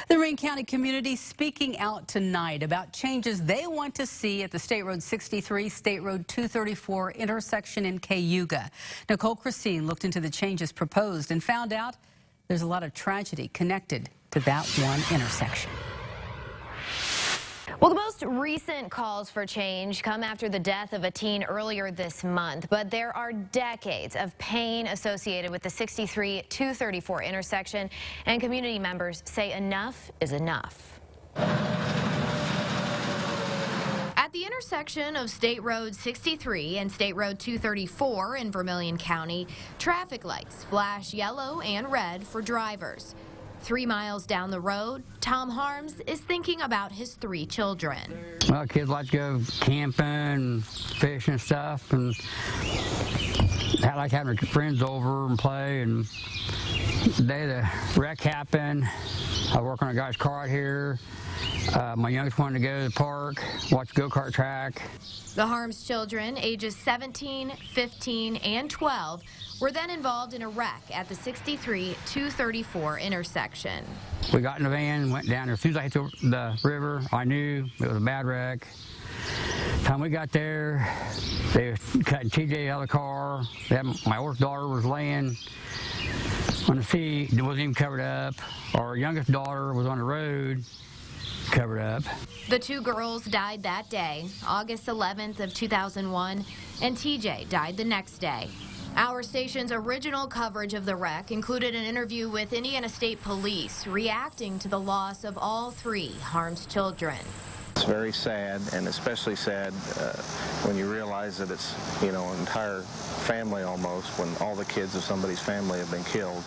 The Vermillion County community speaking out tonight about changes they want to see at the State Road 63, State Road 234 intersection in Cayuga. Nicole Christine looked into the changes proposed and found out there's a lot of tragedy connected to that one intersection. Well, the most recent calls for change come after the death of a teen earlier this month, but there are decades of pain associated with the 63-234 intersection, and community members say enough is enough. At the intersection of State Road 63 and State Road 234 in Vermillion County, traffic lights flash yellow and red for drivers. 3 miles down the road, Tom Harms is thinking about his 3 children. Well, kids like to go camping, fishing and stuff, and I like having their friends over and play. And the day the wreck happened, I work on a guy's car out here. My youngest wanted to go to the park, watch the go-kart track. The Harms children, ages 17, 15, and 12, were then involved in a wreck at the 63-234 intersection. We got in the van and went down there. As soon as I hit the river, I knew it was a bad wreck. By the time we got there, they were cutting TJ out of the car. My oldest daughter was laying on the seat. It wasn't even covered up. Our youngest daughter was on the road, covered up. The 2 girls died that day, August 11th of 2001, and TJ died the next day. Our station's original coverage of the wreck included an interview with Indiana State Police reacting to the loss of all 3 Harms children. It's very sad, and especially sad when you realize that it's, an entire family almost, when all the kids of somebody's family have been killed.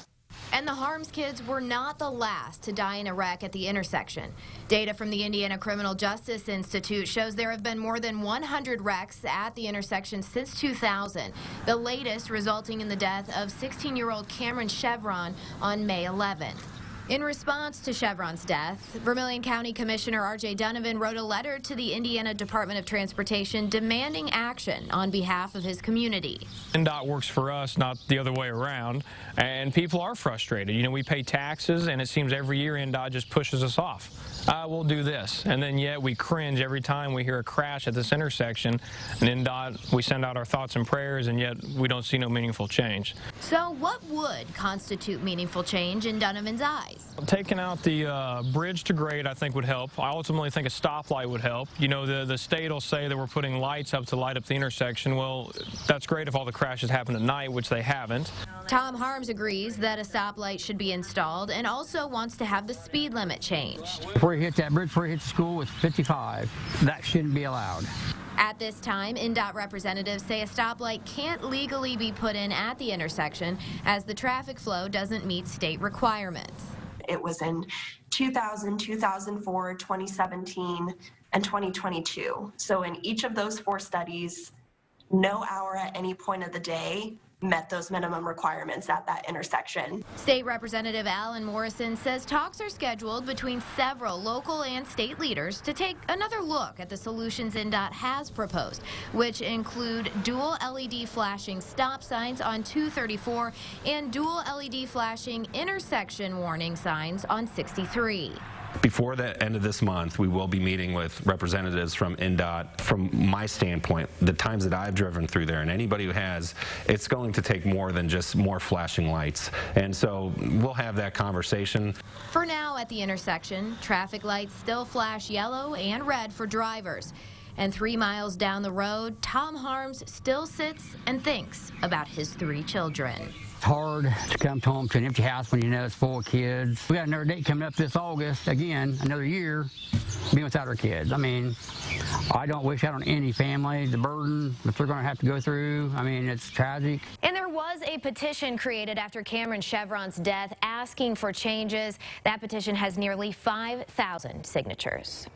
And the Harms kids were not the last to die in a wreck at the intersection. Data from the Indiana Criminal Justice Institute shows there have been more than 100 wrecks at the intersection since 2000, the latest resulting in the death of 16-year-old Cameron Chevron on May 11th. In response to Chevron's death, Vermillion County Commissioner R.J. Donovan wrote a letter to the Indiana Department of Transportation demanding action on behalf of his community. INDOT works for us, not the other way around, and people are frustrated. We pay taxes, and it seems every year INDOT just pushes us off. We'll do this, and then yet we cringe every time we hear a crash at this intersection, and INDOT, we send out our thoughts and prayers, and yet we don't see no meaningful change. So what would constitute meaningful change in Donovan's eyes? Taking out the bridge to grade, I think, would help. I ultimately think a stoplight would help. The state will say that we're putting lights up to light up the intersection. Well, that's great if all the crashes happen at night, which they haven't. Tom Harms agrees that a stoplight should be installed and also wants to have the speed limit changed. Before you hit that bridge, before you hit the school, with 55. That shouldn't be allowed. At this time, INDOT representatives say a stoplight can't legally be put in at the intersection as the traffic flow doesn't meet state requirements. It was in 2000, 2004, 2017, and 2022. So in each of those 4 studies, no hour at any point of the day met those minimum requirements at that intersection. State Representative Alan Morrison says talks are scheduled between several local and state leaders to take another look at the solutions INDOT has proposed, which include dual LED flashing stop signs on 234 and dual LED flashing intersection warning signs on 63. Before the end of this month, we will be meeting with representatives from INDOT. From my standpoint, the times that I've driven through there, and anybody who has, it's going to take more than just more flashing lights. And so we'll have that conversation. For now, at the intersection, traffic lights still flash yellow and red for drivers. And 3 miles down the road, Tom Harms still sits and thinks about his 3 children. It's hard to come home to an empty house when you know it's full of kids. We got another date coming up this August, again, another year, being without our kids. I don't wish that on any family, the burden that they're going to have to go through. It's tragic. And there was a petition created after Cameron Chevron's death asking for changes. That petition has nearly 5,000 signatures.